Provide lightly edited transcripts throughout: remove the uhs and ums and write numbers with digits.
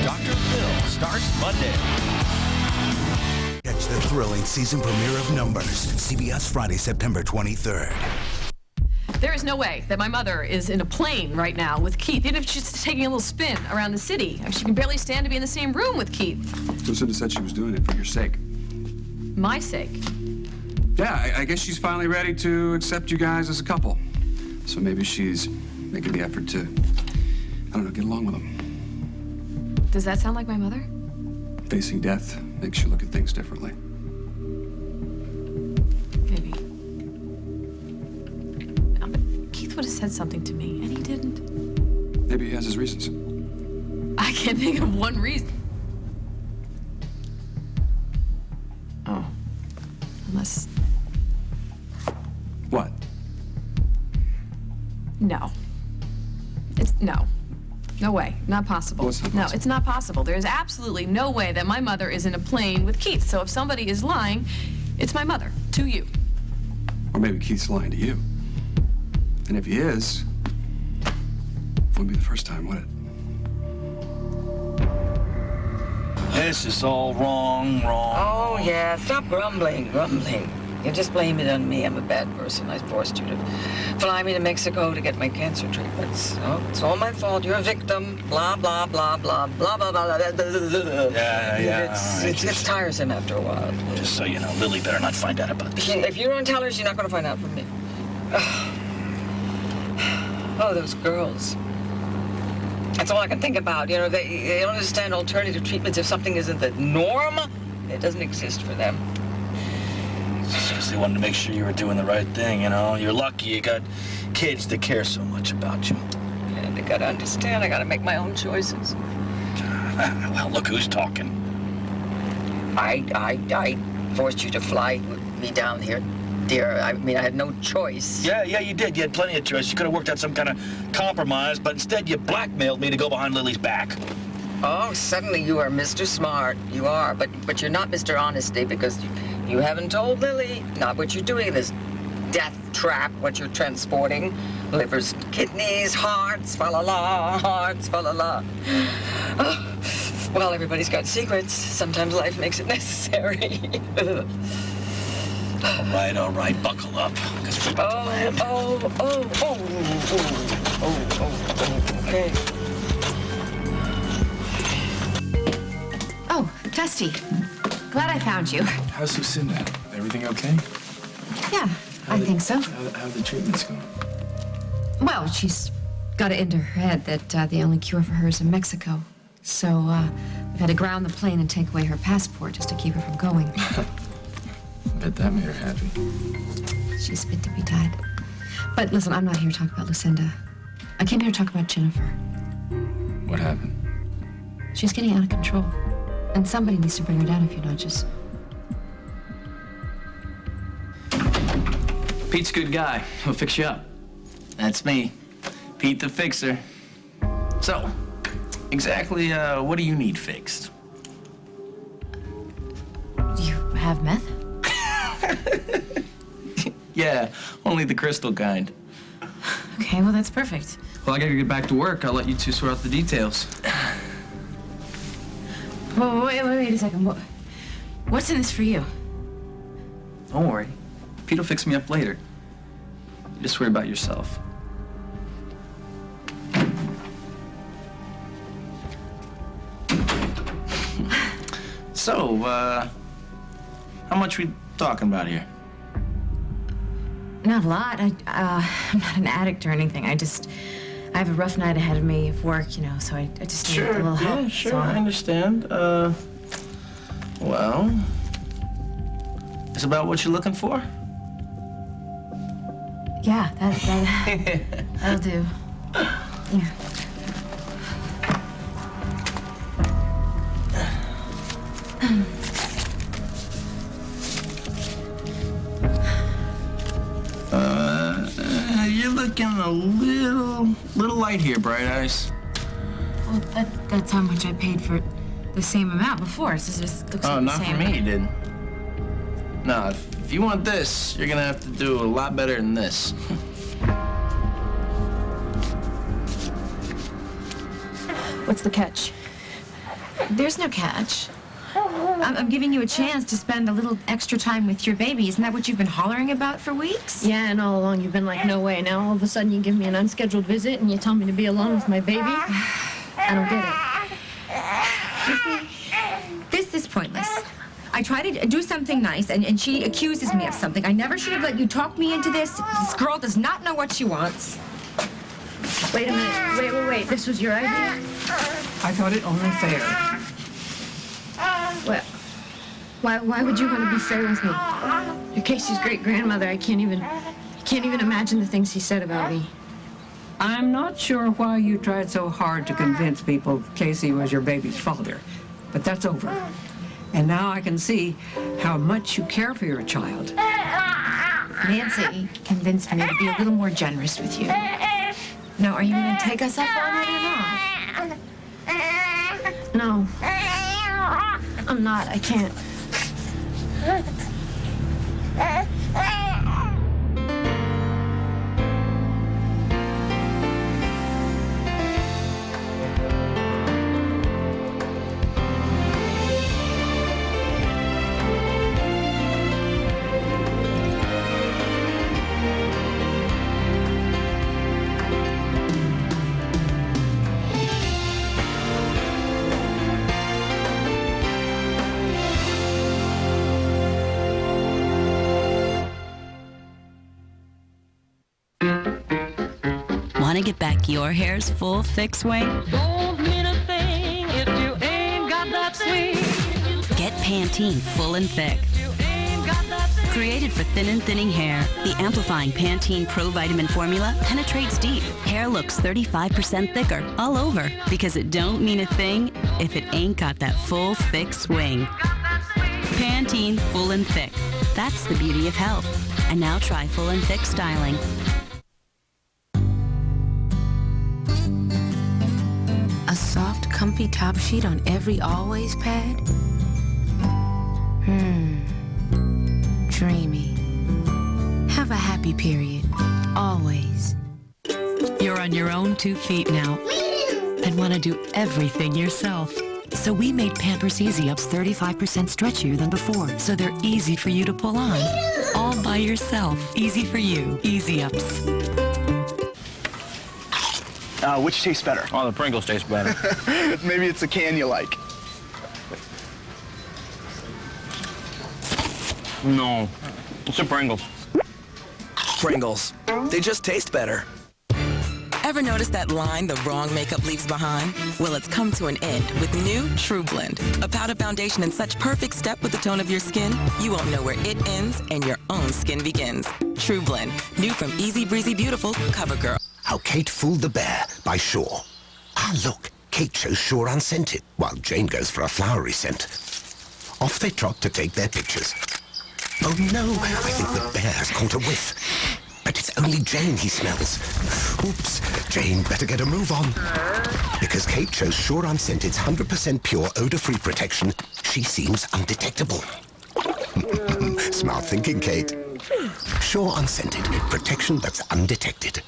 Dr. Phil starts Monday. Catch the thrilling season premiere of Numbers, CBS Friday, September 23rd. There is no way that my mother is in a plane right now with Keith, even if she's taking a little spin around the city. I mean, she can barely stand to be in the same room with Keith. Lucinda said she was doing it for your sake. My sake? Yeah, I guess she's finally ready to accept you guys as a couple. So maybe she's making the effort to, I don't know, get along with him. Does that sound like my mother? Facing death makes you look at things differently. Maybe. But Keith would have said something to me, and he didn't. Maybe he has his reasons. I can't think of one reason. Oh. Unless... What? No. No. No way. Not possible. What's not No, possible? it's not possible. There is absolutely no way that my mother is in a plane with Keith. So if somebody is lying, it's my mother, to you. Or maybe Keith's lying to you. And if he is, it wouldn't be the first time, would it? This is all wrong. Oh, yeah. Stop grumbling. You just blame it on me. I'm a bad person. I forced you to fly me to Mexico to get my cancer treatments. Oh, it's all my fault. You're a victim. Blah, blah, blah, blah, blah, blah, blah, blah. Yeah. It's tiresome after a while. Just so you know, Lily better not find out about this. If you don't tell her, she's not going to find out from me. Oh, those girls. That's all I can think about. You know, they don't understand alternative treatments. If something isn't the norm, it doesn't exist for them. Just because they wanted to make sure you were doing the right thing, you know? You're lucky you got kids that care so much about you. And they got to understand I got to make my own choices. Well, look who's talking. I forced you to fly with me down here, dear. I mean, I had no choice. Yeah, you did. You had plenty of choice. You could have worked out some kind of compromise, but instead you blackmailed me to go behind Lily's back. Oh, suddenly you are Mr. Smart. You are, but you're not Mr. Honesty because you haven't told Lily not what you're doing, this death trap, what you're transporting. Livers, kidneys, hearts, fa-la-la, hearts, fa-la-la. Oh, well, everybody's got secrets. Sometimes life makes it necessary. All right, buckle up. Okay. Oh, Dusty. Glad I found you. How's Lucinda? Everything okay? Yeah, I think so. How the treatments going? Well, she's got it into her head that the only cure for her is in Mexico. So, we've had to ground the plane and take away her passport just to keep her from going. Bet that made her happy. She's fit to be tied. But listen, I'm not here to talk about Lucinda. I came here to talk about Jennifer. What happened? She's getting out of control. And somebody needs to bring her down a few notches. Pete's a good guy. He'll fix you up. That's me, Pete the Fixer. So, exactly what do you need fixed? Do you have meth? Yeah, only the crystal kind. Okay, well, that's perfect. Well, I gotta get back to work. I'll let you two sort out the details. Whoa, wait a second. What's in this for you? Don't worry. Pete will fix me up later. You just worry about yourself. So, how much we talking about here? Not a lot. I'm not an addict or anything. I have a rough night ahead of me of work, you know, so I just need a little help. Yeah, sure, I understand. Well, it's about what you're looking for? Yeah, that'll do. Yeah. You're looking a little light here, Bright Eyes. Well, that's how much I paid for the same amount before. So it just looks like the not same. for me, you didn't. No, if you want this, you're gonna have to do a lot better than this. What's the catch? There's no catch. I'm giving you a chance to spend a little extra time with your baby. Isn't that what you've been hollering about for weeks? Yeah, and all along you've been like, no way. Now all of a sudden you give me an unscheduled visit and you tell me to be alone with my baby? I don't get it. This is pointless. I try to do something nice, and she accuses me of something. I never should have let you talk me into this. This girl does not know what she wants. Wait a minute. Wait. This was your idea? I thought it only fair. Well, why would you want to be fair with me? You're Casey's great-grandmother. I can't even imagine the things he said about me. I'm not sure why you tried so hard to convince people Casey was your baby's father, but that's over. And now I can see how much you care for your child. Nancy convinced me to be a little more generous with you. Now, are you going to take us up on it or not? No. I'm not. I can't. Want to get back your hair's full thick swing? Don't mean a thing if you ain't got that swing. Get Pantene Full and Thick. Created for thin and thinning hair, the amplifying Pantene Pro Vitamin formula penetrates deep. Hair looks 35% thicker all over because it don't mean a thing if it ain't got that full thick swing. Pantene Full and Thick. That's the beauty of health. And now try Full and Thick styling. A soft, comfy top sheet on every always pad? Dreamy. Have a happy period. Always. You're on your own 2 feet now and want to do everything yourself. So we made Pampers Easy Ups 35% stretchier than before, so they're easy for you to pull on. All by yourself. Easy for you. Easy Ups. Which tastes better? Oh, the Pringles taste better. Maybe it's the can you like. No, it's the Pringles. Pringles. They just taste better. Ever notice that line the wrong makeup leaves behind? Well, it's come to an end with new True Blend. A powder foundation in such perfect step with the tone of your skin, you won't know where it ends and your own skin begins. True Blend. New from Easy Breezy Beautiful CoverGirl. How Kate Fooled the Bear by Shaw. Ah, look, Kate chose Shaw unscented, while Jane goes for a flowery scent. Off they trot to take their pictures. Oh no, I think the bear has caught a whiff. But it's only Jane he smells. Oops, Jane better get a move on. Because Kate chose Shaw Unscented's 100% pure odor-free protection, she seems undetectable. Smart thinking, Kate. Shaw Unscented, protection that's undetected.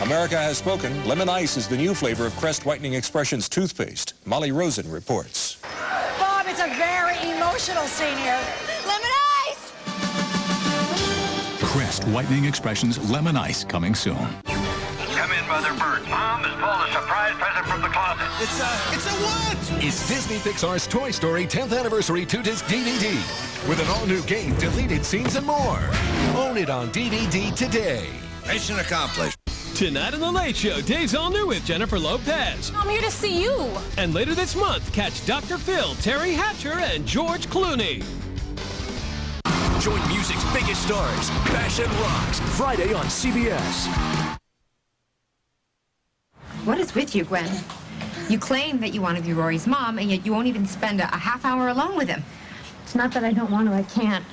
America has spoken. Lemon Ice is the new flavor of Crest Whitening Expressions toothpaste. Molly Rosen reports. Bob, it's a very emotional scene here. Lemon Ice! Crest Whitening Expressions Lemon Ice coming soon. Come in, Mother Bird. Mom has pulled a surprise present from the closet. It's a what? It's Disney Pixar's Toy Story 10th Anniversary 2-disc DVD with an all-new game, deleted scenes, and more. Own it on DVD today. Mission accomplished. Tonight on The Late Show, Dave's all new with Jennifer Lopez. I'm here to see you. And later this month, catch Dr. Phil, Terry Hatcher, and George Clooney. Join music's biggest stars, Bash and Rocks, Friday on CBS. What is with you, Gwen? You claim that you want to be Rory's mom, and yet you won't even spend a half hour alone with him. It's not that I don't want to, I can't.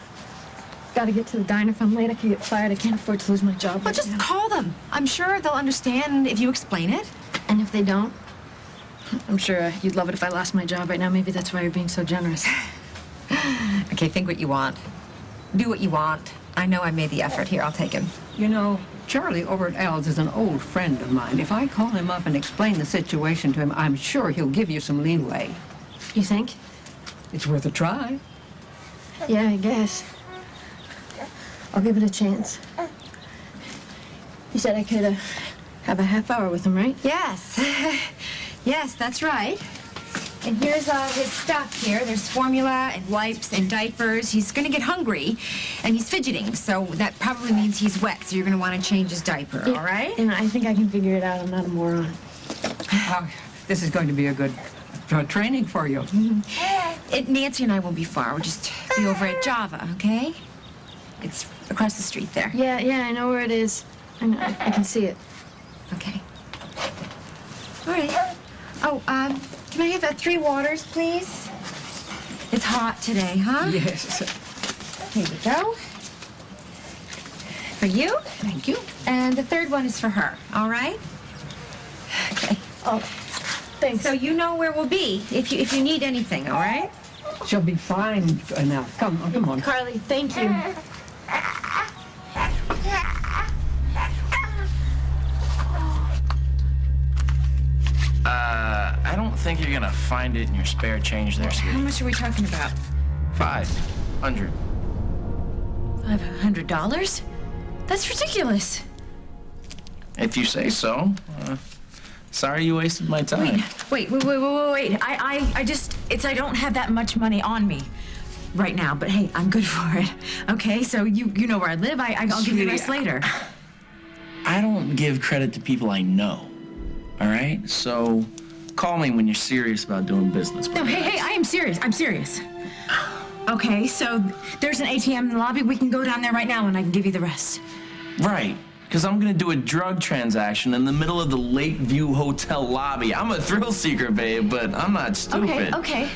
Gotta get to the diner. If I'm late, I could get fired. I can't afford to lose my job. Well, just call them. I'm sure they'll understand if you explain it. And if they don't, I'm sure you'd love it if I lost my job right now. Maybe that's why you're being so generous. Okay, think what you want. Do what you want. I know I made the effort here. I'll take him. You know, Charlie over at Al's is an old friend of mine. If I call him up and explain the situation to him, I'm sure he'll give you some leeway. You think? It's worth a try. Yeah, I guess. I'll give it a chance. You said I could have a half hour with him, right? Yes. Yes, that's right. And here's his stuff here. There's formula and wipes and diapers. He's going to get hungry, and he's fidgeting, so that probably means he's wet, so you're going to want to change his diaper, all right? And I think I can figure it out. I'm not a moron. This is going to be a good training for you. Nancy and I won't be far. We'll just be over at Java, okay? It's across the street there. Yeah, I know where it is. I know. I can see it. Okay. All right. Oh, can I have 3 waters, please? It's hot today, huh? Yes. Here we go. For you. Thank you. And the 3rd one is for her, all right? Okay. Oh, thanks. So you know where we'll be if you need anything, all right? She'll be fine now. Come on. Carly, thank you. I don't think you're gonna find it in your spare change there, sweetie. How much are we talking about? $500. $500? That's ridiculous. If you say so. Sorry you wasted my time. Wait. I don't have that much money on me right now, but hey, I'm good for it. Okay, so you know where I live. I'll give you the rest later. I don't give credit to people I know. All right? So call me when you're serious about doing business. No, hey, I am serious. I'm serious. Okay, so there's an ATM in the lobby. We can go down there right now and I can give you the rest. Right. Because I'm going to do a drug transaction in the middle of the Lakeview Hotel lobby. I'm a thrill seeker, babe, but I'm not stupid. Okay,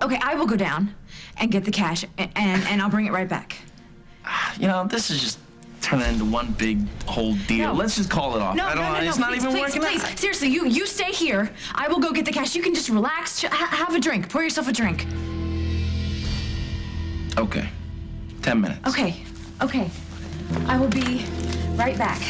I will go down and get the cash and I'll bring it right back. You know, this is just turning into one big whole deal. No. Let's just call it off. No, It's not even working please. out. Seriously, you stay here. I will go get the cash. You can just relax, have a drink. Pour yourself a drink. Okay. 10 minutes. Okay. I will be right back.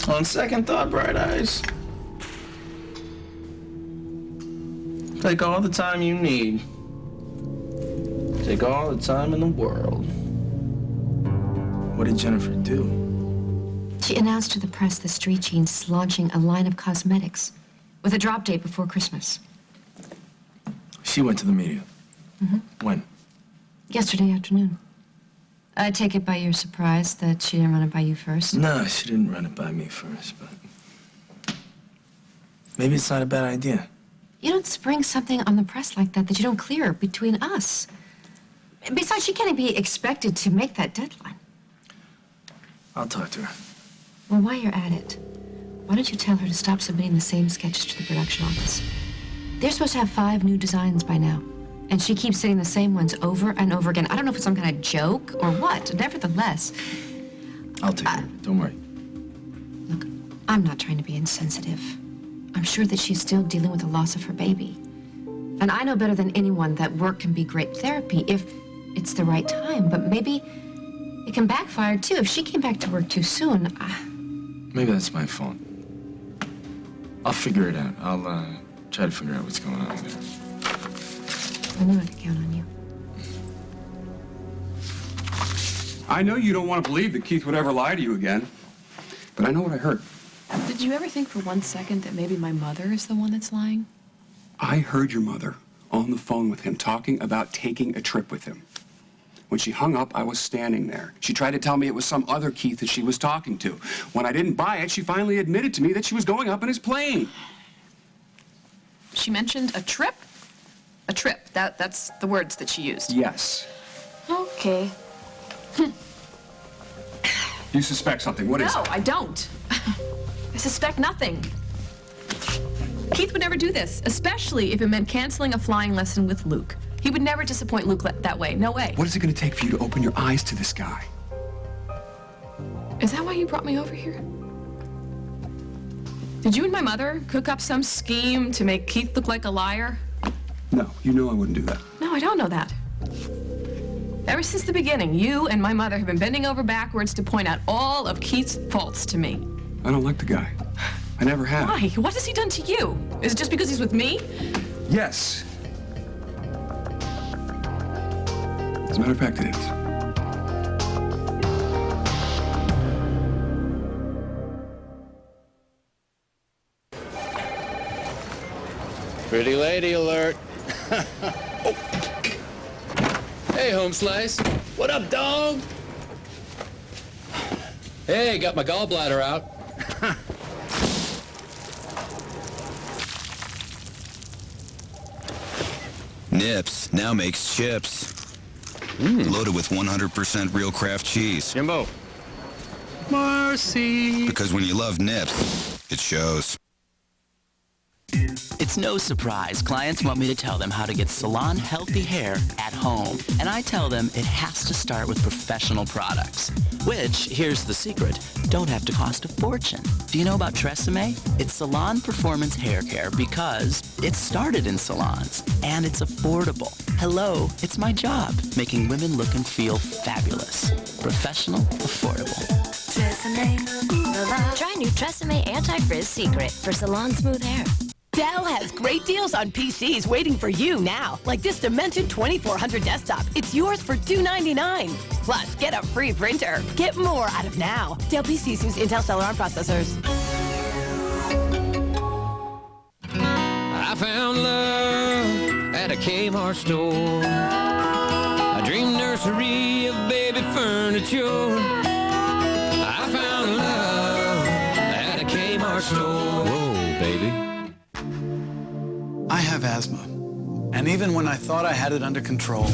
On second thought, Bright Eyes. Take all the time you need. Take all the time in the world. What did Jennifer do? She announced to the press the Street Jeans launching a line of cosmetics with a drop date before Christmas. She went to the media. When? Yesterday afternoon. I take it by your surprise that she didn't run it by you first? No, she didn't run it by me first, but maybe it's not a bad idea. You don't spring something on the press like that you don't clear between us. Besides, she can't be expected to make that deadline. I'll talk to her. Well, while you're at it, why don't you tell her to stop submitting the same sketches to the production office? They're supposed to have 5 new designs by now, and she keeps sending the same ones over and over again. I don't know if it's some kind of joke or what. Nevertheless, I'll take her. Don't worry. Look, I'm not trying to be insensitive. I'm sure that she's still dealing with the loss of her baby. And I know better than anyone that work can be great therapy if it's the right time, but maybe it can backfire too. If she came back to work too soon, Maybe that's my fault. I'll figure it out. I'll try to figure out what's going on there. I knew I could count on you. I know you don't want to believe that Keith would ever lie to you again, but I know what I heard. Did you ever think for 1 second that maybe my mother is the one that's lying? I heard your mother on the phone with him talking about taking a trip with him. When she hung up, I was standing there. She tried to tell me it was some other Keith that she was talking to. When I didn't buy it, she finally admitted to me that she was going up in his plane. She mentioned a trip? A trip. That's the words that she used. Yes. Okay. You suspect something. What is it? No, I don't. I suspect nothing. Keith would never do this, especially if it meant canceling a flying lesson with Luke. He would never disappoint Luke that way. No way. What is it going to take for you to open your eyes to this guy? Is that why you brought me over here? Did you and my mother cook up some scheme to make Keith look like a liar? No, you know I wouldn't do that. No, I don't know that. Ever since the beginning, you and my mother have been bending over backwards to point out all of Keith's faults to me. I don't like the guy. I never have. Why? What has he done to you? Is it just because he's with me? Yes. As a matter of fact, it is. Pretty lady alert. Oh. Hey, Home Slice. What up, dog? Hey, got my gallbladder out. Nips now makes chips. Loaded with 100% real craft cheese. Jimbo. Marcy. Because when you love Nips, it shows. It's no surprise clients want me to tell them how to get salon healthy hair at home. And I tell them it has to start with professional products, which, here's the secret, don't have to cost a fortune. Do you know about Tresemme? It's salon performance hair care because it started in salons and it's affordable. Hello, it's my job, making women look and feel fabulous. Professional, affordable. Tresemme. Try new Tresemme Anti-Frizz Secret for salon smooth hair. Dell has great deals on PCs waiting for you now, like this Dimension 2400 desktop. It's yours for $299. Plus, get a free printer. Get more out of now. Dell PCs use Intel Celeron processors. I found love at a Kmart store. A dream nursery of baby furniture. I found love at a Kmart store. Whoa, baby. I have asthma, and even when I thought I had it under control,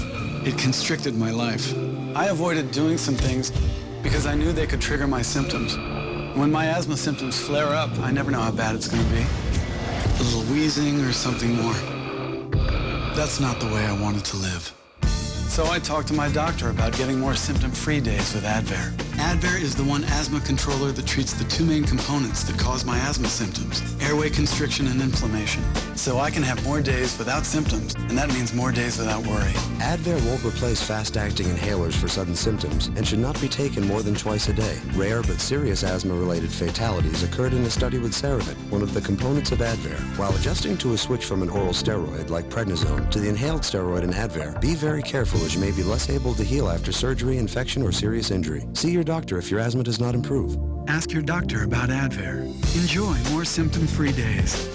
it constricted my life. I avoided doing some things because I knew they could trigger my symptoms. When my asthma symptoms flare up, I never know how bad it's going to be. A little wheezing or something more. That's not the way I wanted to live. So I talked to my doctor about getting more symptom-free days with Advair. Advair is the one asthma controller that treats the two main components that cause my asthma symptoms, airway constriction and inflammation. So I can have more days without symptoms, and that means more days without worry. Advair won't replace fast-acting inhalers for sudden symptoms and should not be taken more than twice a day. Rare but serious asthma-related fatalities occurred in a study with Ceravit, one of the components of Advair. While adjusting to a switch from an oral steroid like prednisone to the inhaled steroid in Advair, be very careful as you may be less able to heal after surgery, infection, or serious injury. See your doctor if your asthma does not improve. Ask your doctor about Advair. Enjoy more symptom-free days.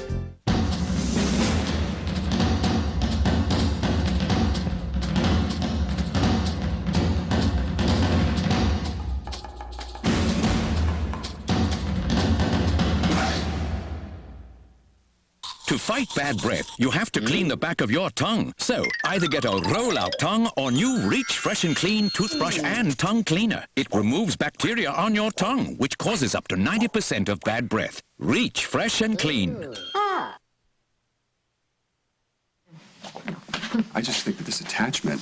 To fight bad breath, you have to clean the back of your tongue. So, either get a roll-out tongue or new Reach Fresh and Clean toothbrush and tongue cleaner. It removes bacteria on your tongue, which causes up to 90% of bad breath. Reach Fresh and Clean. I just think that this attachment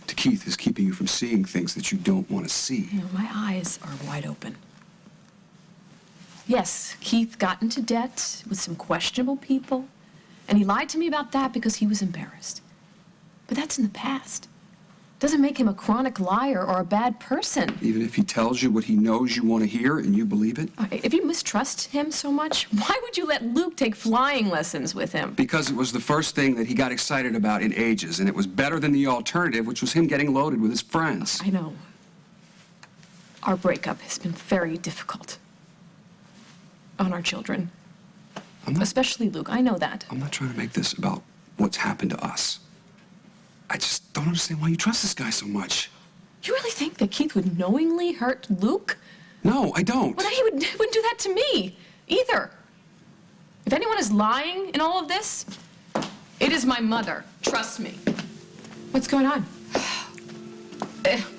to Keith is keeping you from seeing things that you don't want to see. You know, my eyes are wide open. Yes, Keith got into debt with some questionable people, and he lied to me about that because he was embarrassed. But that's in the past. Doesn't make him a chronic liar or a bad person. Even if he tells you what he knows you want to hear and you believe it? If you mistrust him so much, why would you let Luke take flying lessons with him? Because it was the first thing that he got excited about in ages, and it was better than the alternative, which was him getting loaded with his friends. I know. Our breakup has been very difficult on our children. Especially Luke, I know that. I'm not trying to make this about what's happened to us. I just don't understand why you trust this guy so much. You really think that Keith would knowingly hurt Luke? No, I don't. Well, he wouldn't do that to me, either. If anyone is lying in all of this, it is my mother. Trust me. What's going on?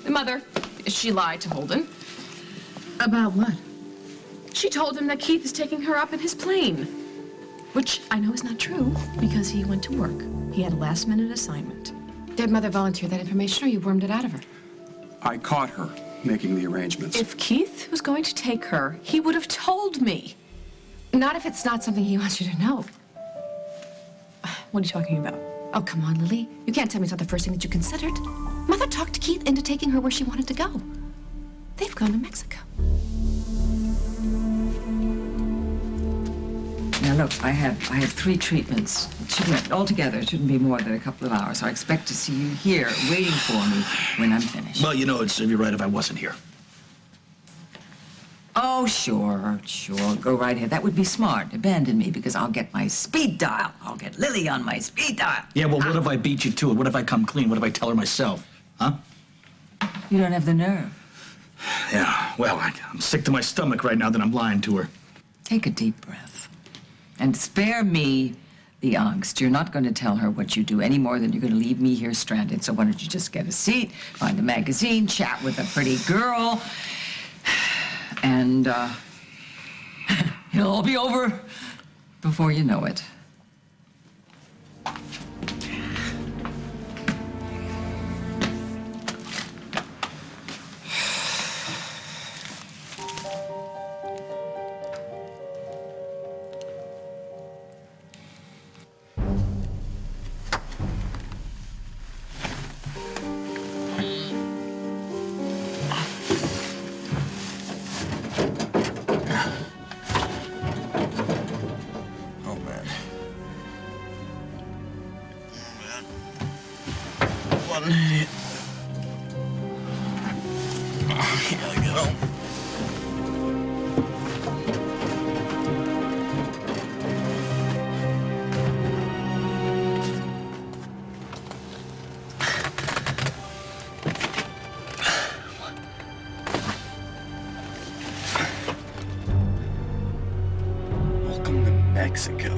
Mother, she lied to Holden. About what? She told him that Keith is taking her up in his plane, which I know is not true because he went to work. He had a last-minute assignment. Did Mother volunteer that information or you wormed it out of her? I caught her. making the arrangements. If Keith was going to take her, he would have told me. Not if it's not something he wants you to know. What are you talking about? Oh, come on, Lily. You can't tell me it's not the first thing that you considered. Mother talked Keith into taking her where she wanted to go. They've gone to Mexico. Now look, I have 3 treatments. Altogether, it shouldn't be more than a couple of hours. So I expect to see you here waiting for me when I'm finished. Well, you know, it'd serve you right if I wasn't here. Oh, sure. Go right ahead. That would be smart. Abandon me because I'll get my speed dial. I'll get Lily on my speed dial. Yeah, well, what if I beat you to it? What if I come clean? What if I tell her myself? Huh? You don't have the nerve. Yeah, well, I'm sick to my stomach right now that I'm lying to her. Take a deep breath. And spare me the angst. You're not going to tell her what you do any more than you're going to leave me here stranded. So why don't you just get a seat, find a magazine, chat with a pretty girl, and it'll all be over before you know it. Welcome to Mexico.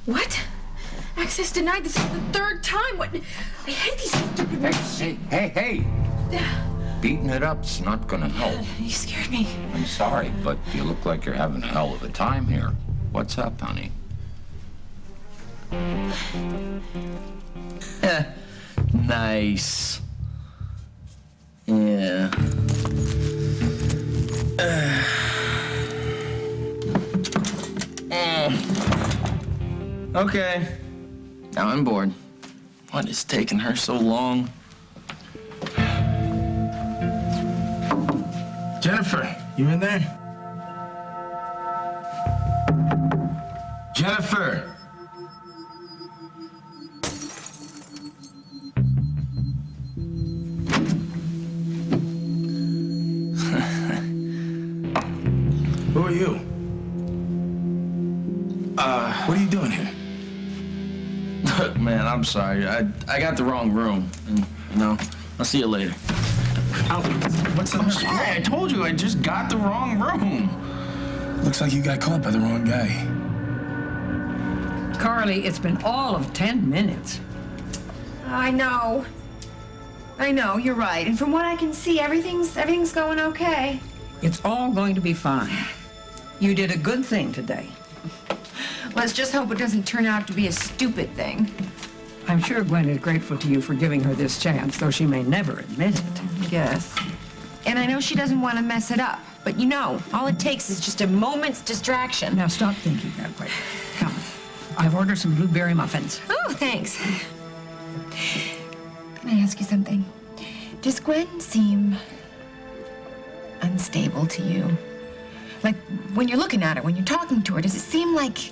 What? Access denied. This is the 3rd time. What? I hate these stupid... Hey! Beating it up's not gonna help. You scared me. I'm sorry, but you look like you're having a hell of a time here. What's up, honey? Nice. Yeah. Okay. Now I'm bored. What is taking her so long? Jennifer, you in there? Jennifer! Who are you? What are you doing here? Look, man, I'm sorry. I got the wrong room. And, you know, I'll see you later. What's the matter? Sorry, I told you I just got the wrong room. Looks like you got caught by the wrong guy. Carly, it's been all of 10 minutes. I know, you're right. And from what I can see, everything's going okay. It's all going to be fine. You did a good thing today. Let's just hope it doesn't turn out to be a stupid thing. I'm sure Gwen is grateful to you for giving her this chance, though she may never admit it. Yes. And I know she doesn't want to mess it up, but you know, all it takes is just a moment's distraction. Now stop thinking that way. Come, I've ordered some blueberry muffins. Oh, thanks. Can I ask you something? Does Gwen seem unstable to you? Like, when you're looking at her, when you're talking to her, does it seem like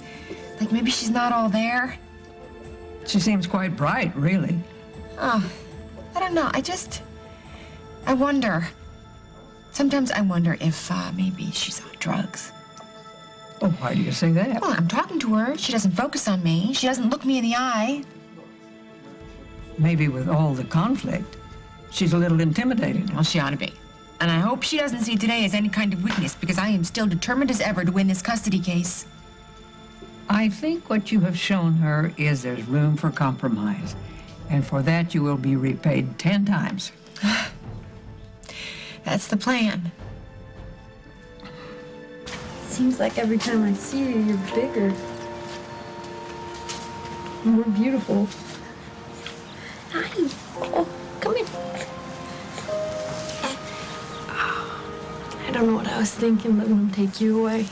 maybe she's not all there? She seems quite bright, really. Oh, I don't know. I wonder. Sometimes I wonder if maybe she's on drugs. Oh, why do you say that? Well, I'm talking to her. She doesn't focus on me. She doesn't look me in the eye. Maybe with all the conflict, she's a little intimidated. Well, she ought to be. And I hope she doesn't see today as any kind of weakness, because I am still determined as ever to win this custody case. I think what you have shown her is there's room for compromise. And for that, you will be repaid 10 times. That's the plan. Seems like every time I see you, you're bigger. More beautiful. I don't know what I was thinking, but I'm gonna take you away.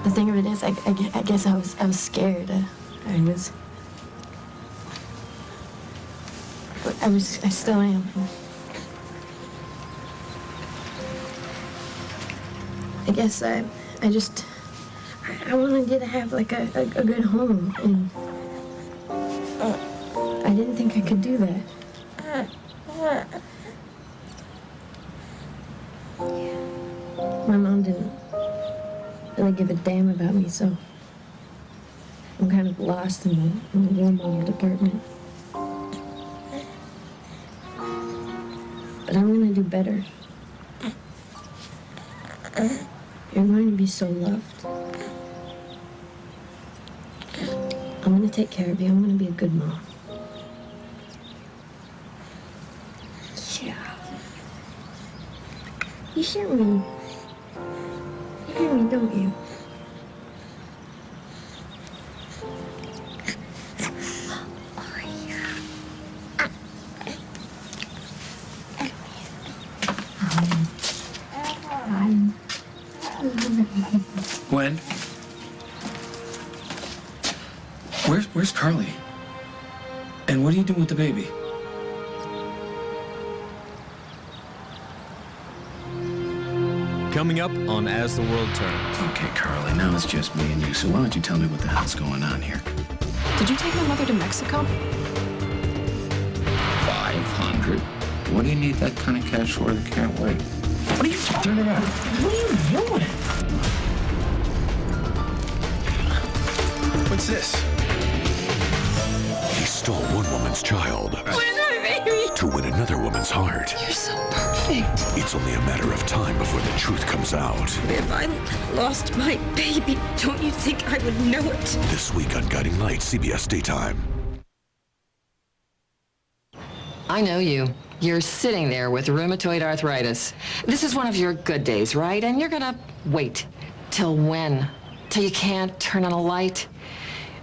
The thing of it is, I guess I was scared. I still am. I guess I wanted you to have like a good home, and I didn't think I could do that. My mom didn't really give a damn about me, so I'm kind of lost in the role model department. But I'm gonna do better. You're going to be so loved. I'm gonna take care of you. I'm gonna be a good mom. Yeah. You hear me? You hear me, don't you? Gwen? Where's Carly? And what are you doing with the baby? Coming up on As the World Turns. Okay, Carly, now it's just me and you, so why don't you tell me what the hell's going on here? Did you take my mother to Mexico? 500? What do you need that kind of cash for? They can't wait. What are you turning around? What are you doing? What's this? He stole one woman's child. Where's my baby? To win another woman's heart. You're so perfect. It's only a matter of time before the truth comes out. If I lost my baby, don't you think I would know it? This week on Guiding Light, CBS Daytime. I know you. You're sitting there with rheumatoid arthritis. This is one of your good days, right? And you're gonna wait. Till when? Till you can't turn on a light?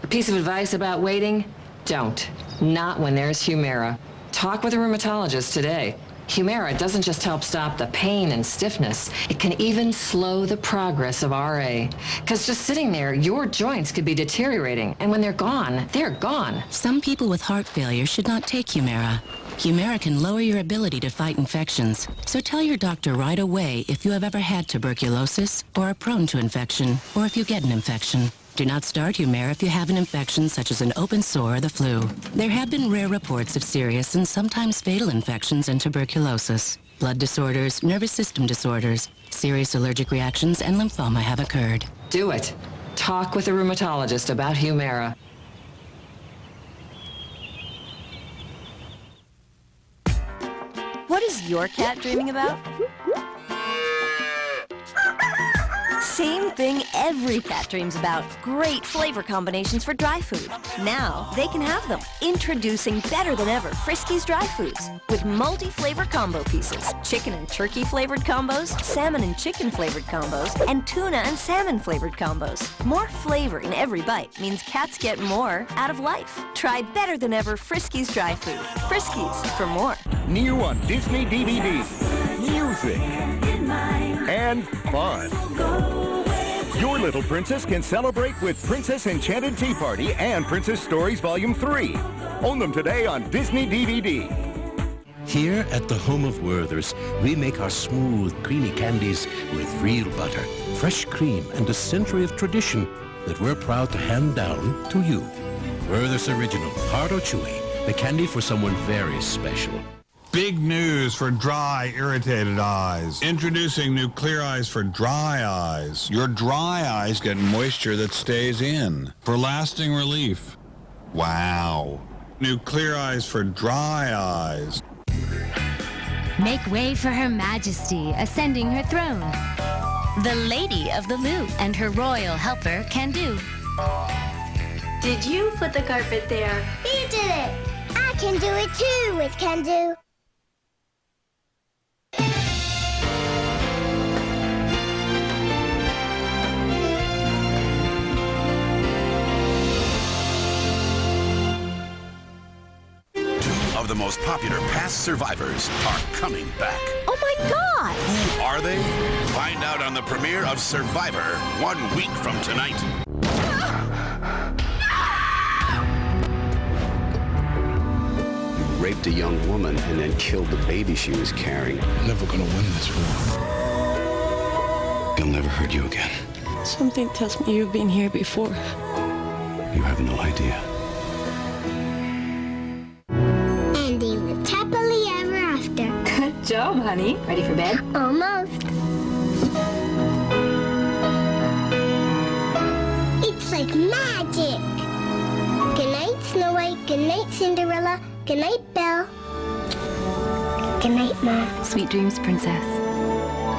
A piece of advice about waiting? Don't. Not when there's Humira. Talk with a rheumatologist today. Humira doesn't just help stop the pain and stiffness, it can even slow the progress of RA. Because just sitting there, your joints could be deteriorating, and when they're gone, they're gone. Some people with heart failure should not take Humira. Humira can lower your ability to fight infections. So tell your doctor right away if you have ever had tuberculosis or are prone to infection, or if you get an infection. Do not start Humira if you have an infection such as an open sore or the flu. There have been rare reports of serious and sometimes fatal infections and tuberculosis. Blood disorders, nervous system disorders, serious allergic reactions, and lymphoma have occurred. Do it. Talk with a rheumatologist about Humira. What is your cat dreaming about? Same thing every cat dreams about. Great flavor combinations for dry food. Now, they can have them. Introducing better than ever Friskies Dry Foods with multi-flavor combo pieces. Chicken and turkey flavored combos, salmon and chicken flavored combos, and tuna and salmon flavored combos. More flavor in every bite means cats get more out of life. Try better than ever Friskies Dry Food. Friskies for more. New on Disney DVD. Music. And fun. Your little princess can celebrate with Princess Enchanted Tea Party and Princess Stories Volume 3. Own them today on Disney DVD. Here at the home of Werther's, we make our smooth, creamy candies with real butter, fresh cream, and a century of tradition that we're proud to hand down to you. Werther's Original, hard or chewy, the candy for someone very special. Big news for dry, irritated eyes. Introducing new Clear Eyes for dry eyes. Your dry eyes get moisture that stays in for lasting relief. Wow. New Clear Eyes for dry eyes. Make way for Her Majesty ascending her throne. The Lady of the Loop and her royal helper, Can-Do. Did you put the carpet there? You did it! I can do it too with Can-Do. most popular past survivors are coming back. Oh my God! Who are they? Find out on the premiere of Survivor 1 week from tonight. You raped a young woman and then killed the baby she was carrying. I'm never gonna win this war. They'll never hurt you again. Something tells me you've been here before. You have no idea. Ending with happily ever after. Good job, honey. Ready for bed? Almost. It's like magic. Good night, Snow White. Good night, Cinderella. Good night, Belle. Good night, Mom. Sweet dreams, Princess.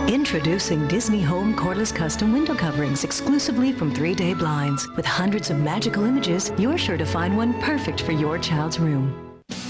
Introducing Disney Home Cordless Custom Window Coverings exclusively from 3-Day Blinds. With hundreds of magical images, you're sure to find one perfect for your child's room.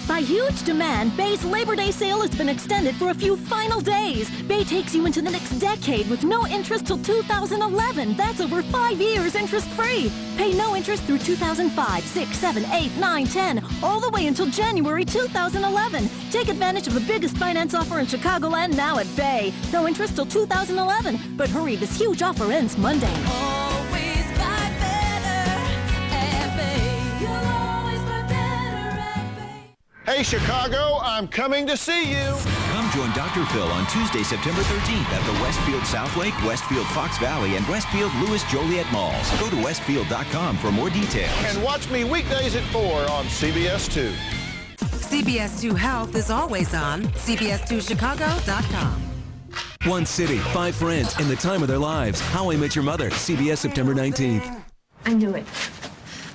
By huge demand, Bay's Labor Day sale has been extended for a few final days. Bay takes you into the next decade with no interest till 2011. That's over 5 years interest-free. Pay no interest through 2005, 6, 7, 8, 9, 10, all the way until January 2011. Take advantage of the biggest finance offer in Chicagoland now at Bay. No interest till 2011. But hurry, this huge offer ends Monday. Hey, Chicago, I'm coming to see you. Come join Dr. Phil on Tuesday, September 13th at the Westfield Southlake, Westfield Fox Valley, and Westfield Louis Joliet Malls. Go to westfield.com for more details. And watch me weekdays at 4 on CBS 2. CBS 2 Health is always on CBS2Chicago.com. One city, 5 friends, in the time of their lives. How I Met Your Mother, CBS September 19th. I knew it.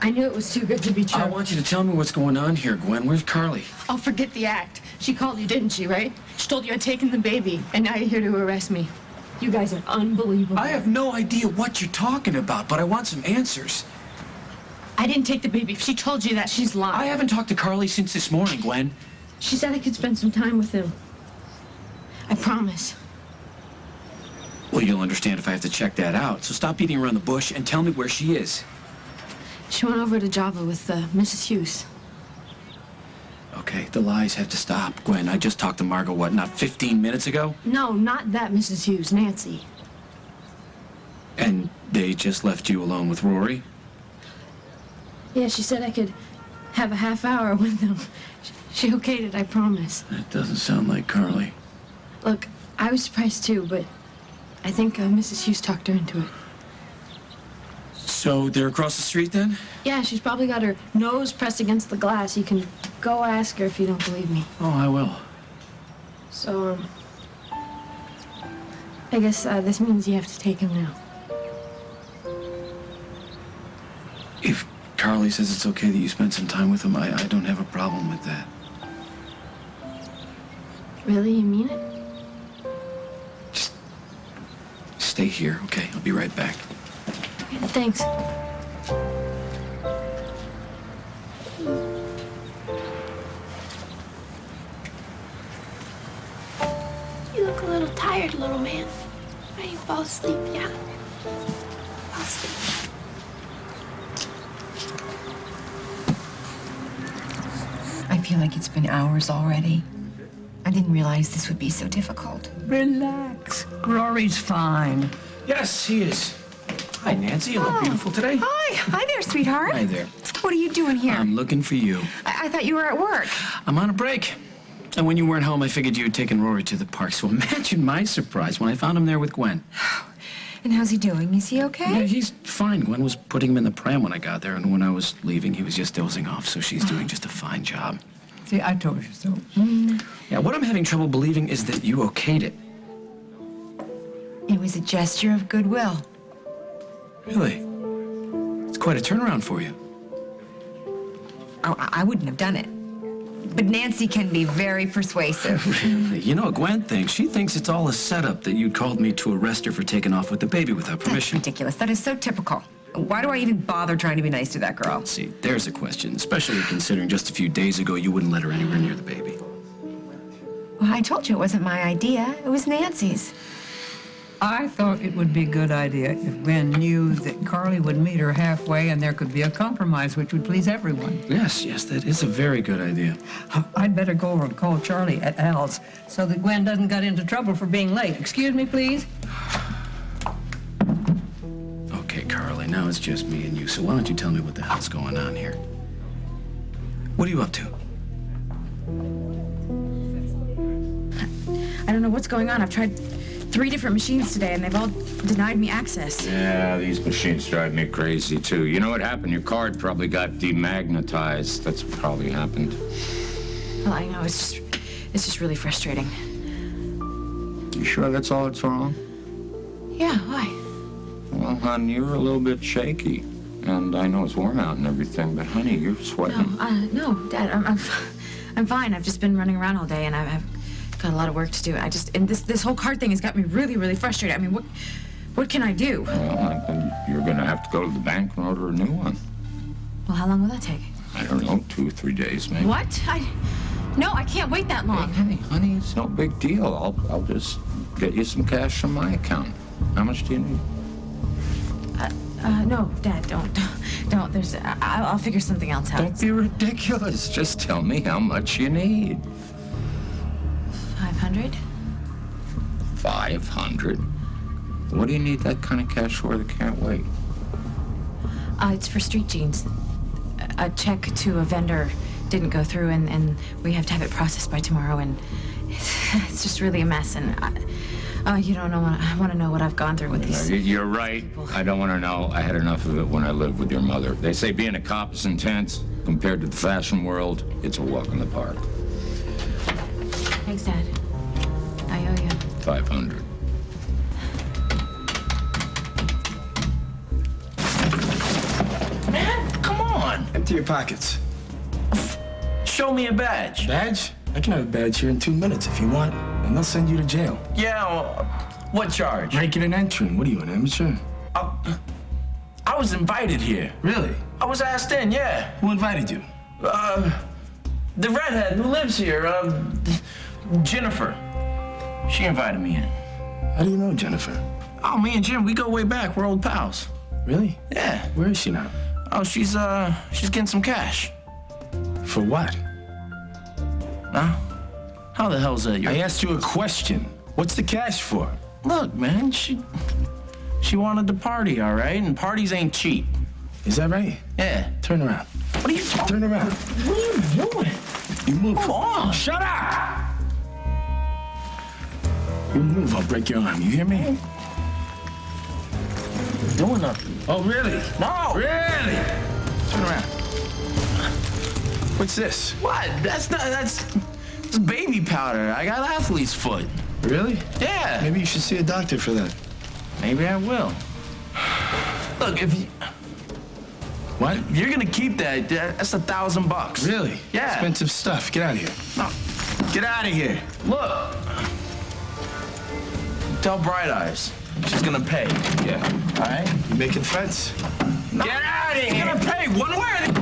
I knew it was too good to be true. I want you to tell me what's going on here, Gwen. Where's Carly? Oh, forget the act. She called you, didn't she, right? She told you I'd taken the baby, and now you're here to arrest me. You guys are unbelievable. I have no idea what you're talking about, but I want some answers. I didn't take the baby. If she told you that, she's lying. I haven't talked to Carly since this morning, Gwen. She said I could spend some time with him. I promise. Well, you'll understand if I have to check that out. So stop beating around the bush and tell me where she is. She went over to Java with Mrs. Hughes. Okay, the lies have to stop, Gwen. I just talked to Margot, what, not 15 minutes ago? No, not that Mrs. Hughes, Nancy. And they just left you alone with Rory? Yeah, she said I could have a half hour with them. She okayed it, I promise. That doesn't sound like Carly. Look, I was surprised too, but I think Mrs. Hughes talked her into it. So they're across the street then? Yeah, she's probably got her nose pressed against the glass. You can go ask her if you don't believe me. Oh, I will. So, I guess this means you have to take him now. If Carly says it's okay that you spend some time with him, I don't have a problem with that. Really? You mean it? Just stay here, okay? I'll be right back. Thanks. You look a little tired, little man. Why don't you fall asleep, yeah? Fall asleep. I feel like it's been hours already. I didn't realize this would be so difficult. Relax. Rory's fine. Yes, he is. Hi, Nancy. You look beautiful today. Hi. Hi there, sweetheart. Hi there. What are you doing here? I'm looking for you. I thought you were at work. I'm on a break. And when you weren't home, I figured you had taken Rory to the park. So imagine my surprise when I found him there with Gwen. And how's he doing? Is he okay? Yeah, he's fine. Gwen was putting him in the pram when I got there, and when I was leaving, he was just dozing off. So she's doing just a fine job. See, I told you so. Yeah, what I'm having trouble believing is that you okayed it. It was a gesture of goodwill. Really? It's quite a turnaround for you. Oh, I wouldn't have done it. But Nancy can be very persuasive. Really? You know what Gwen thinks? She thinks it's all a setup that you called me to arrest her for taking off with the baby without permission. That's ridiculous. That is so typical. Why do I even bother trying to be nice to that girl? See, there's a question, especially considering just a few days ago you wouldn't let her anywhere near the baby. Well, I told you it wasn't my idea. It was Nancy's. I thought it would be a good idea if Gwen knew that Carly would meet her halfway and there could be a compromise which would please everyone. Yes, that is a very good idea. I'd better go over and call Charlie at Al's so that Gwen doesn't get into trouble for being late. Excuse me, please. Okay, Carly, now it's just me and you, so why don't you tell me what the hell's going on here? What are you up to? I don't know what's going on. I've tried 3 different machines today, and they've all denied me access. Yeah, these machines drive me crazy, too. You know what happened? Your card probably got demagnetized. That's what probably happened. Well, I know. It's just really frustrating. You sure that's all that's wrong? Yeah, why? Well, hon, you're a little bit shaky. And I know it's warm out and everything, but, honey, you're sweating. No, Dad, I'm fine. I've just been running around all day, and I've got a lot of work to do. And this whole card thing has got me really, really frustrated. I mean, what can I do? Well, then you're gonna have to go to the bank and order a new one. Well, how long will that take? I don't know, 2 or 3 days, maybe. What? No, I can't wait that long. Hey, honey, it's no big deal. I'll just get you some cash from my account. How much do you need? No, Dad, don't. I'll figure something else out. Don't be ridiculous. Just tell me how much you need. 500? 500? What do you need that kind of cash for that can't wait? It's for street jeans. A check to a vendor didn't go through, and we have to have it processed by tomorrow, and it's just really a mess, and you don't know. I want to know what I've gone through with these. You're right. I don't want to know. I had enough of it when I lived with your mother. They say being a cop is intense. Compared to the fashion world, it's a walk in the park. Thanks, Dad. I owe you. 500. Man, come on. Empty your pockets. Show me a badge. Badge? I can have a badge here in 2 minutes if you want, and they'll send you to jail. Yeah, well, what charge? Breaking and entering. What are you, an amateur? I was invited here. Really? I was asked in, yeah. Who invited you? The redhead who lives here, Jennifer. She invited me in. How do you know Jennifer? Oh, me and Jim, we go way back. We're old pals. Really? Yeah. Where is she now? Oh, she's getting some cash. For what? Huh? How the hell's that? I asked you a question. What's the cash for? Look, man, she wanted to party, all right? And parties ain't cheap. Is that right? Yeah. Turn around. What are you talking? Turn around. What are you doing? You move. Come on. Shut up! You move, I'll break your arm. You hear me? Doing nothing. Oh, really? No. Really? Turn around. What's this? What? That's baby powder. I got athlete's foot. Really? Yeah. Maybe you should see a doctor for that. Maybe I will. Look, if you... What? If you're gonna keep that, that's $1,000. Really? Yeah. Expensive stuff. Get out of here. No. Get out of here. Look. Tell Bright Eyes. She's gonna pay. Yeah. All right? You making threats? No. Get out of here. She's gonna pay. One way or the...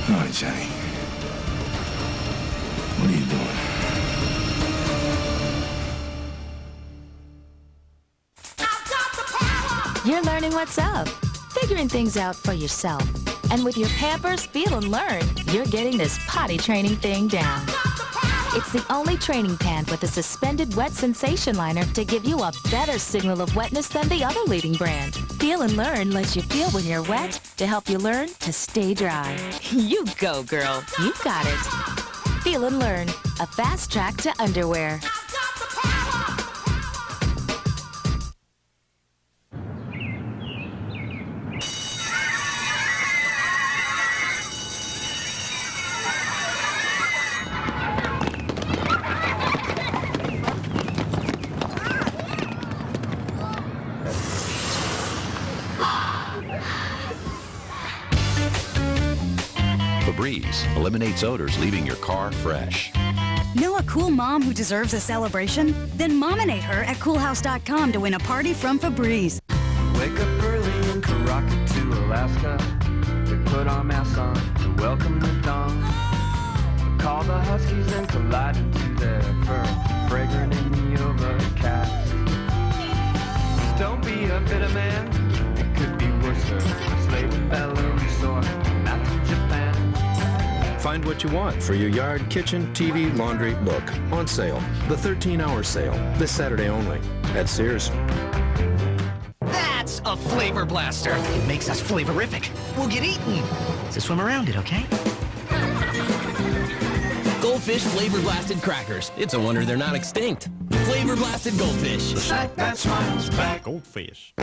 All right, Johnny. What are you doing? You're learning what's up, figuring things out for yourself. And with your Pampers Feel and Learn, you're getting this potty training thing down. It's the only training pant with a suspended wet sensation liner to give you a better signal of wetness than the other leading brand. Feel and Learn lets you feel when you're wet to help you learn to stay dry. You go, girl. You got it. Feel and Learn, a fast track to underwear. Febreze eliminates odors, leaving your car fresh. Know a cool mom who deserves a celebration? Then mominate her at coolhouse.com to win a party from Febreze. Wake up early in Caracas to Alaska. We put our masks on to welcome the dawn. Call All the huskies then collide into their fur, fragrant in the overcast. Just don't be a bitter man, it could be worse. A slave in Bella Resort, not to Japan. Find what you want for your yard, kitchen, TV, laundry, look. On sale. The 13-hour sale. This Saturday only. At Sears. That's a flavor blaster. It makes us flavorific. We'll get eaten. So swim around it, okay? Goldfish flavor blasted crackers. It's a wonder they're not extinct. Flavor blasted goldfish. The sight that smiles back. Goldfish.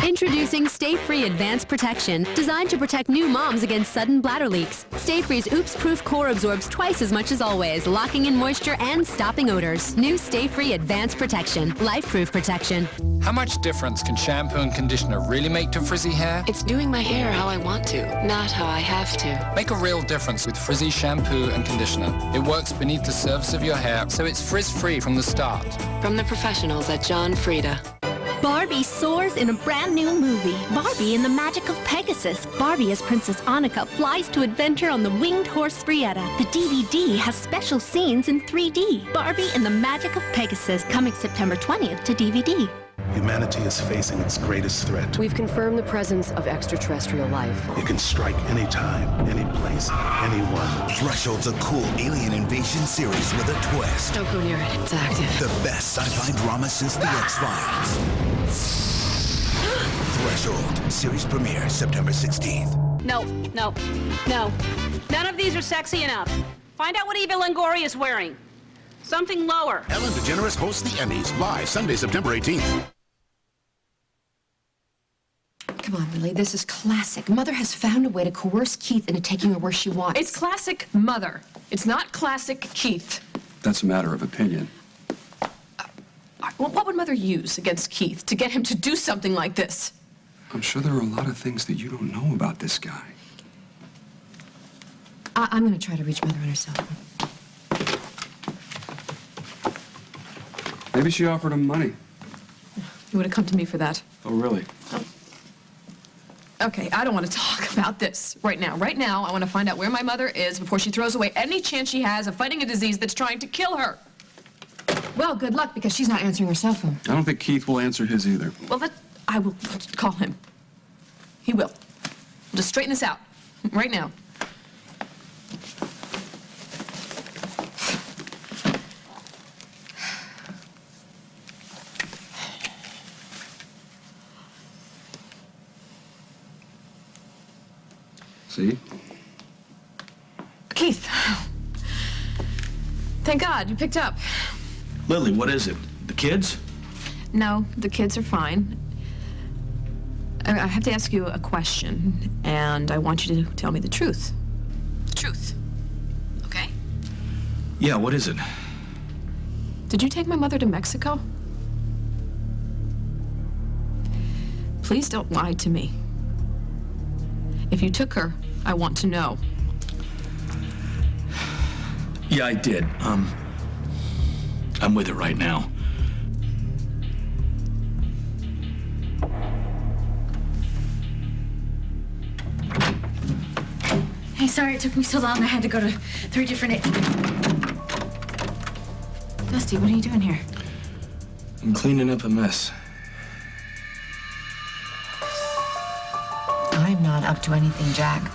Introducing Stay Free Advanced Protection, designed to protect new moms against sudden bladder leaks. Stay Free's oops-proof core absorbs twice as much as always, locking in moisture and stopping odors. New Stay Free Advanced Protection, life-proof protection. How much difference can shampoo and conditioner really make to frizzy hair? It's doing my hair how I want to, not how I have to. Make a real difference with Frizzy shampoo and conditioner. It works beneath the surface of your hair, so it's frizz-free from the start. From the professionals at John Frieda. Barbie soars in a brand new movie, Barbie and the Magic of Pegasus. Barbie as Princess Annika flies to adventure on the winged horse Frieda. The DVD has special scenes in 3D. Barbie and the Magic of Pegasus, coming September 20th to DVD. Humanity is facing its greatest threat. We've confirmed the presence of extraterrestrial life. It can strike anytime, any place, anyone. Threshold's a cool alien invasion series with a twist. Don't go near it. It's active. The best sci-fi drama since The X-Files. Threshold. Series premiere September 16th. No. None of these are sexy enough. Find out what Eva Longoria is wearing. Something lower. Ellen DeGeneres hosts the Emmys, live Sunday, September 18th. Come on, Lily, this is classic. Mother has found a way to coerce Keith into taking her where she wants. It's classic Mother. It's not classic Keith. That's a matter of opinion. Well, what would Mother use against Keith to get him to do something like this? I'm sure there are a lot of things that you don't know about this guy. I'm going to try to reach Mother on her cell phone. Maybe she offered him money. You would have come to me for that. Oh, really? Okay, I don't want to talk about this right now. Right now, I want to find out where my mother is before she throws away any chance she has of fighting a disease that's trying to kill her. Well, good luck, because she's not answering her cell phone. I don't think Keith will answer his either. Well, I will call him. He will. We'll just straighten this out right now. See? Keith. Thank God you picked up. Lily, what is it? The kids? No, the kids are fine. I have to ask you a question, and I want you to tell me the truth. The truth. Okay? Yeah, what is it? Did you take my mother to Mexico? Please don't lie to me. If you took her, I want to know. Yeah, I did. I'm with her right now. Hey, sorry it took me so long. I had to go to 3 different... Dusty, what are you doing here? I'm cleaning up a mess. I'm not up to anything, Jack.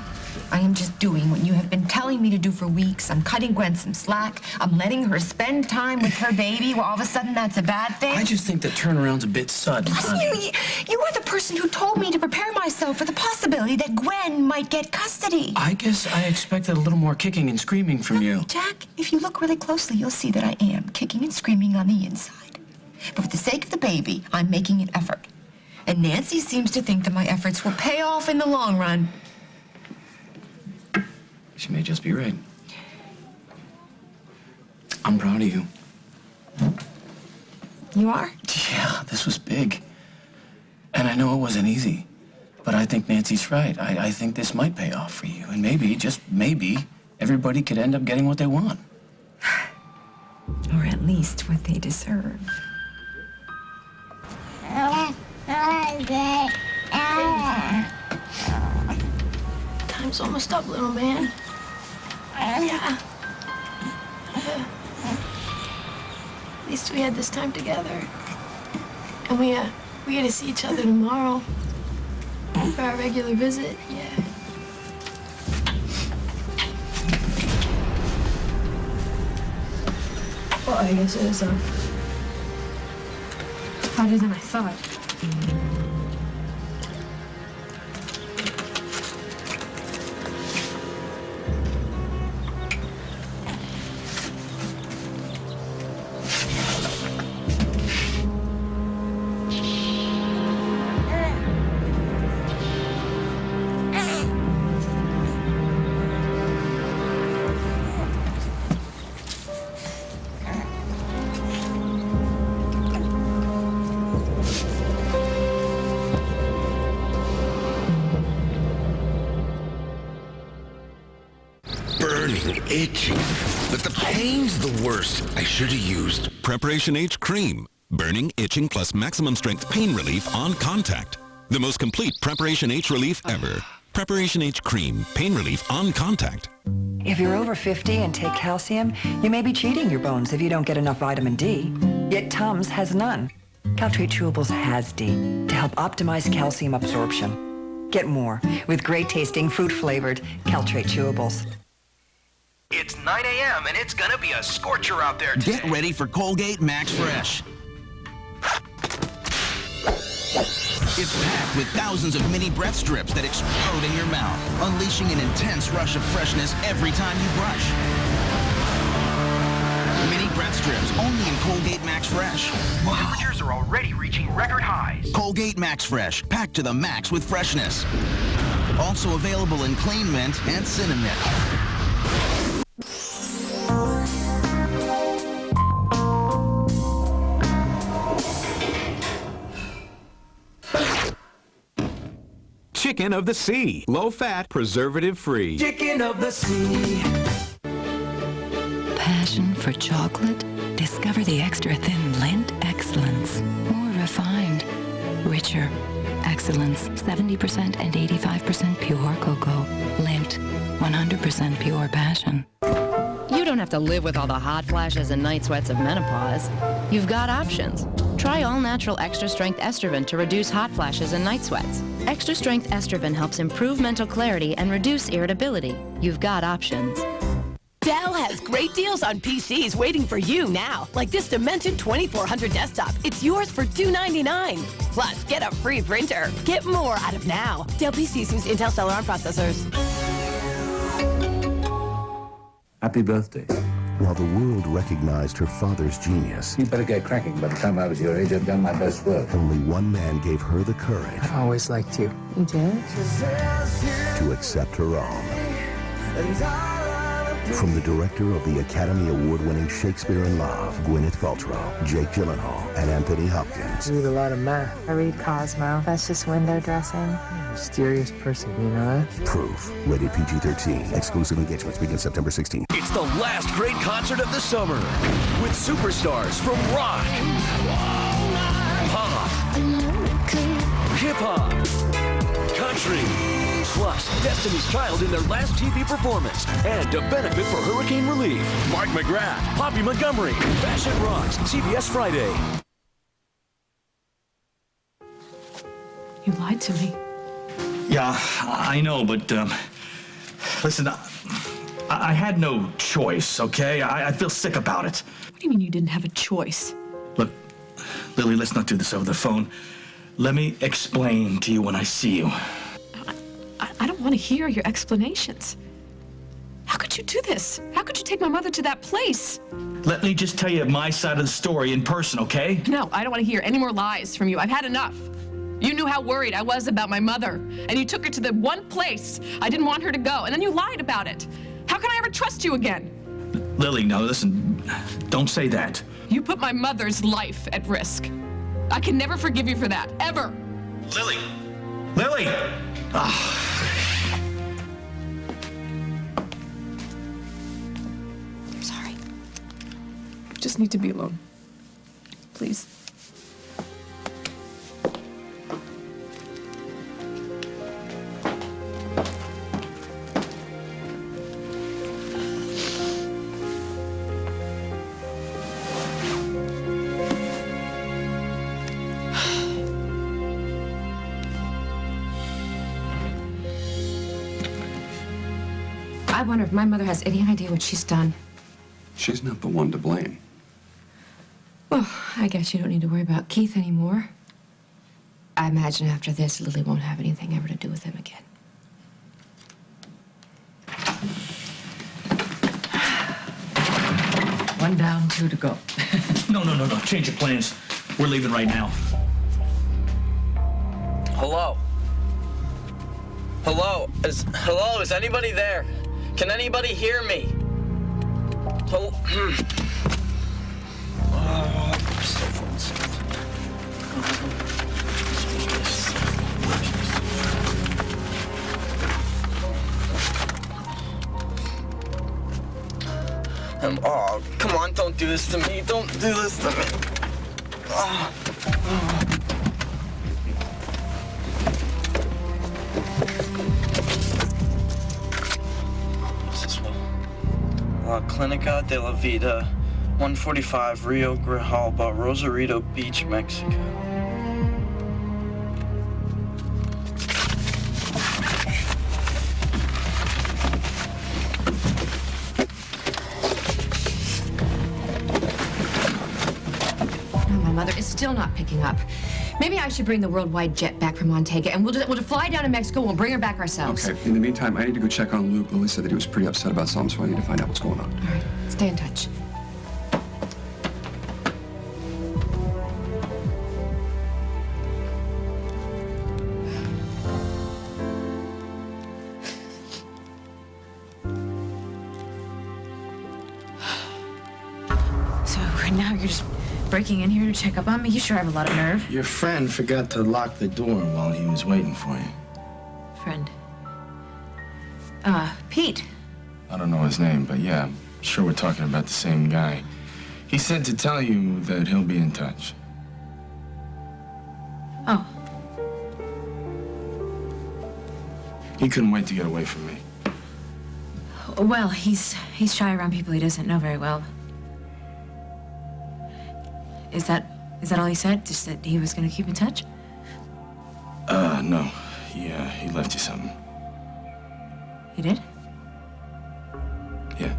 I am just doing what you have been telling me to do for weeks. I'm cutting Gwen some slack. I'm letting her spend time with her baby. Well, all of a sudden, that's a bad thing. I just think the turnaround's a bit sudden. Listen, you are the person who told me to prepare myself for the possibility that Gwen might get custody. I guess I expected a little more kicking and screaming from you. Jack, if you look really closely, you'll see that I am kicking and screaming on the inside. But for the sake of the baby, I'm making an effort. And Nancy seems to think that my efforts will pay off in the long run. She may just be right. I'm proud of you. You are? Yeah, this was big. And I know it wasn't easy. But I think Nancy's right. I think this might pay off for you. And maybe, just maybe, everybody could end up getting what they want. Or at least what they deserve. Time's almost up, little man. we had this time together. And we get to see each other tomorrow for our regular visit. Yeah. Well, I guess it was harder than I thought. Itching, but the pain's the worst. I should have used Preparation H Cream. Burning, itching, plus maximum strength pain relief on contact. The most complete Preparation H relief ever. Preparation H Cream. Pain relief on contact. If you're over 50 and take calcium, you may be cheating your bones if you don't get enough vitamin D. Yet Tums has none. Caltrate Chewables has D to help optimize calcium absorption. Get more with great-tasting, fruit-flavored Caltrate Chewables. It's 9 a.m. and it's gonna be a scorcher out there today. Get ready for Colgate Max Fresh. It's packed with thousands of mini breath strips that explode in your mouth, unleashing an intense rush of freshness every time you brush. Mini breath strips only in Colgate Max Fresh. Temperatures are already reaching record highs. Colgate Max Fresh, packed to the max with freshness. Also available in Clean Mint and Cinnamon. Chicken of the Sea. Low fat, preservative free. Chicken of the Sea. Passion for chocolate? Discover the extra thin Lindt Excellence. More refined, richer. Excellence, 70% and 85% pure cocoa. Lindt, 100% pure passion. You don't have to live with all the hot flashes and night sweats of menopause. You've got options. Try all-natural extra-strength Estroven to reduce hot flashes and night sweats. Extra-strength Estroven helps improve mental clarity and reduce irritability. You've got options. Dell has great deals on PCs waiting for you now, like this Dimension 2400 desktop. It's yours for $299. Plus, get a free printer. Get more out of now. Dell PCs use Intel Celeron processors. Happy birthday. While the world recognized her father's genius, You better get cracking. By the time I was your age, I'd done my best work. only one man gave her the courage I always liked you. You did? to accept her own. From the director of the Academy Award-winning Shakespeare in Love, Gwyneth Paltrow, Jake Gyllenhaal, and Anthony Hopkins. You read a lot of math. I read Cosmo. That's just window dressing. Mysterious person, you know that? Proof. Rated PG-13. Exclusive engagements begin September 16th. It's the last great concert of the summer with superstars from rock, pop, hip-hop, country, plus Destiny's Child in their last TV performance, and to benefit for hurricane relief, Mark McGrath, Poppy Montgomery, Fashion Rocks, CBS Friday. You lied to me. Yeah, I know, but listen, I had no choice, okay? I feel sick about it. What do you mean you didn't have a choice? Look, Lily, let's not do this over the phone. Let me explain to you when I see you. I don't want to hear your explanations. How could you do this? How could you take my mother to that place? Let me just tell you my side of the story in person, okay? No, I don't want to hear any more lies from you. I've had enough. You knew how worried I was about my mother, and you took her to the one place I didn't want her to go, and then you lied about it. How can I ever trust you again? Lily, no, listen, don't say that. You put my mother's life at risk. I can never forgive you for that, ever. Lily! Lily! Ah. I'm sorry. We just need to be alone. Please. I wonder if my mother has any idea what she's done. She's not the one to blame. Well, I guess you don't need to worry about Keith anymore. I imagine after this, Lily won't have anything ever to do with him again. One down, 2 to go. No. Change your plans. We're leaving right now. Hello? Hello? Is anybody there? Can anybody hear me? Oh, come on, don't do this to me. Don't do this to me. What's this one? Clinica de la Vida, 145 Rio Grijalba, Rosarito Beach, Mexico. My mother is still not picking up. Maybe I should bring the worldwide jet back from Montega, and we'll just fly down to Mexico and we'll bring her back ourselves. Okay, in the meantime, I need to go check on Luke. Lily said that he was pretty upset about something, so I need to find out what's going on. All right, stay in touch. So now you're just breaking in here to check up on me? You sure have a lot of nerve. Your friend forgot to lock the door while he was waiting for you. Friend. Pete. I don't know his name, but yeah, I'm sure we're talking about the same guy. He said to tell you that he'll be in touch. Oh. He couldn't wait to get away from me. Well, he's shy around people he doesn't know very well. Is that all he said? Just that he was gonna keep in touch? No. He left you something. He did? Yeah.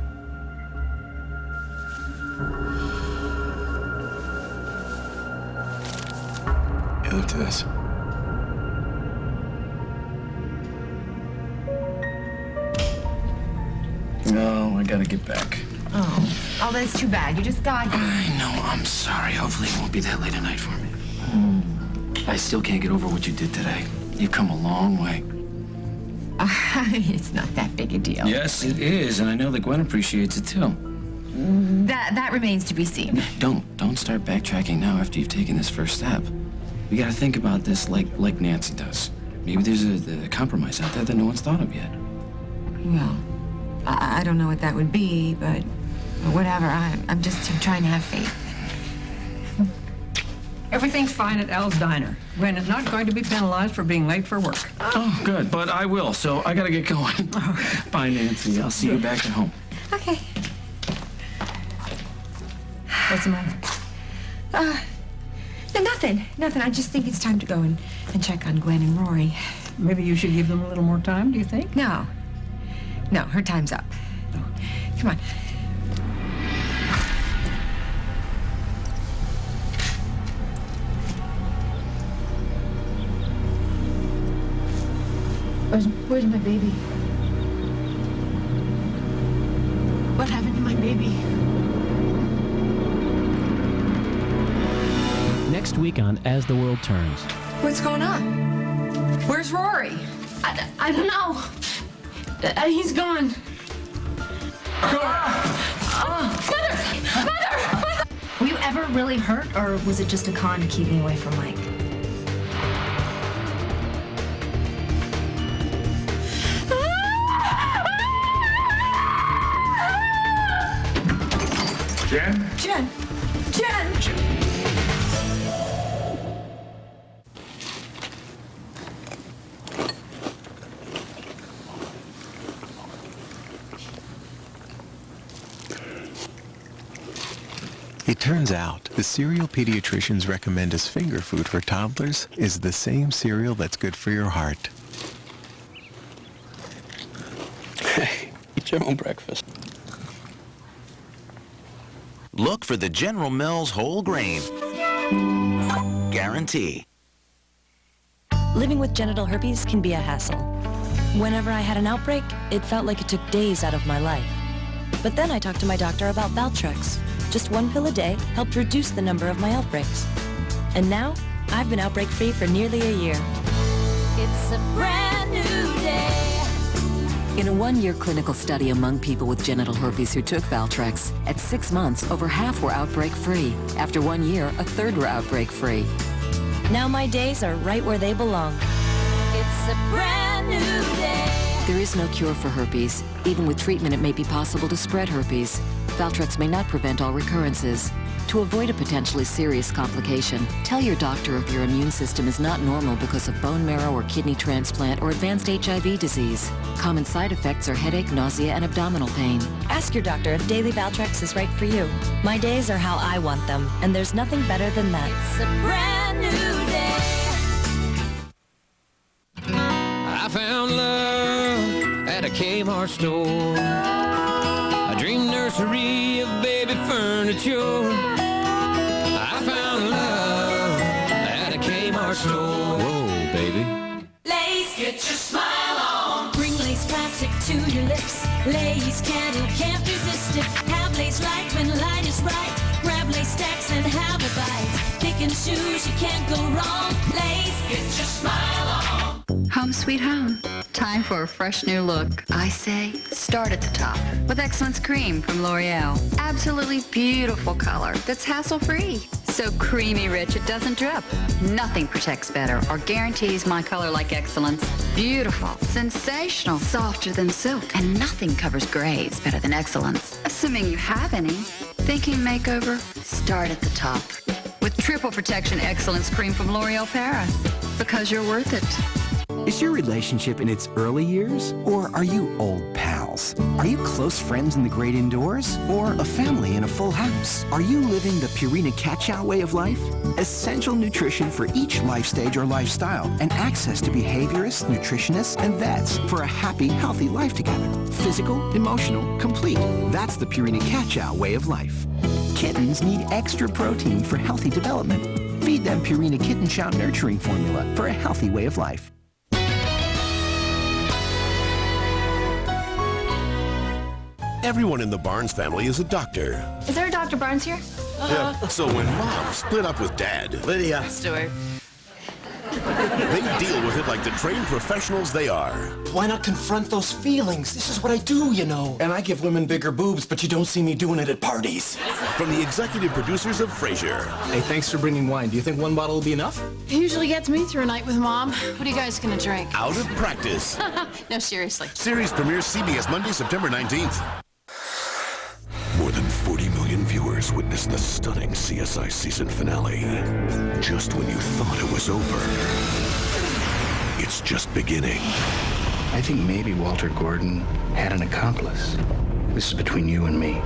Hey, look to this. No, I gotta get back. Oh, that's too bad. You just got... I know, I'm sorry. Hopefully it won't be that late at night for me. I still can't get over what you did today. You've come a long way. It's not that big a deal. Yes, it is, and I know that Gwen appreciates it too. That remains to be seen. Don't start backtracking now after you've taken this first step. We gotta think about this like Nancy does. Maybe there's a compromise out there that no one's thought of yet. Well, I don't know what that would be, but whatever. I'm just trying to have faith. Everything's fine at Al's Diner. Gwen is not going to be penalized for being late for work. Oh, good, but I will, so I gotta get going. Bye, Nancy. I'll see you back at home. Okay. What's the matter? No, nothing. I just think it's time to go and check on Gwen and Rory. Maybe you should give them a little more time, do you think? No, her time's up. Come on. Where's my baby? What happened to my baby? Next week on As the World Turns. What's going on? Where's Rory? I don't know. He's gone. Mother! Were you ever really hurt, or was it just a con to keep me away from Mike? Jen? Jen! It turns out the cereal pediatricians recommend as finger food for toddlers is the same cereal that's good for your heart. Get your own breakfast. Look for the General Mills whole grain guarantee. Living with genital herpes can be a hassle. Whenever I had an outbreak, it felt like it took days out of my life. But then I talked to my doctor about Valtrex. Just one pill a day helped reduce the number of my outbreaks. And now, I've been outbreak-free for nearly a year. It's a brand new day. In a one-year clinical study among people with genital herpes who took Valtrex, at 6 months, over half were outbreak-free. After 1 year, a third were outbreak-free. Now my days are right where they belong. It's a brand new day. There is no cure for herpes. Even with treatment, it may be possible to spread herpes. Valtrex may not prevent all recurrences. To avoid a potentially serious complication, tell your doctor if your immune system is not normal because of bone marrow or kidney transplant or advanced HIV disease. Common side effects are headache, nausea, and abdominal pain. Ask your doctor if daily Valtrex is right for you. My days are how I want them, and there's nothing better than that. It's a brand new day. I found love at a Kmart store. A dream nursery of baby furniture. I found love at a Kmart store. Whoa, baby. Lace, get your smile on. Bring Lace Classic to your lips. Lace can't resist it. Have Lace light when light is right. Grab Lace stacks and have a bite. Pick and choose, you can't go wrong. Lace, get your smile on. Home sweet home. Time for a fresh new look. I say, start at the top with Excellence Cream from L'Oreal. Absolutely beautiful color that's hassle-free. So creamy rich it doesn't drip. Nothing protects better or guarantees my color like Excellence. Beautiful, sensational, softer than silk, and nothing covers grays better than Excellence. Assuming you have any. Thinking makeover? Start at the top with triple protection Excellence Cream from L'Oreal Paris. Because you're worth it. Is your relationship in its early years, or are you old pals? Are you close friends in the great indoors, or a family in a full house? Are you living the Purina Catchow way of life? Essential nutrition for each life stage or lifestyle, and access to behaviorists, nutritionists, and vets for a happy, healthy life together. Physical, emotional, complete. That's the Purina Catchow way of life. Kittens need extra protein for healthy development. Feed them Purina Kitten Chow Nurturing Formula for a healthy way of life. Everyone in the Barnes family is a doctor. Is there a Dr. Barnes here? Yeah. So when Mom split up with Dad, Lydia, Stuart. they deal with it like the trained professionals they are. Why not confront those feelings? This is what I do, you know. And I give women bigger boobs, but you don't see me doing it at parties. From the executive producers of Frasier. Hey, thanks for bringing wine. Do you think one bottle will be enough? It usually gets me through a night with Mom. What are you guys gonna drink? Out of Practice. No, seriously. Series premieres CBS Monday, September 19th. More than 40 million viewers witnessed the stunning CSI season finale. Just when you thought it was over, it's just beginning. I think maybe Walter Gordon had an accomplice. This is between you and me.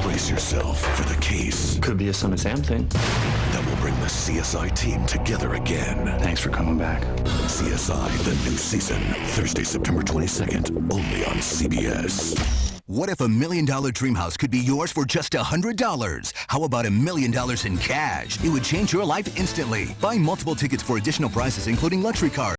Brace yourself for the case. Could be a Son of Sam thing. That will bring the CSI team together again. Thanks for coming back. CSI, the new season. Thursday, September 22nd, only on CBS. What if $1 million dream house could be yours for just $100? How about $1 million in cash? It would change your life instantly. Buy multiple tickets for additional prizes, including luxury cars.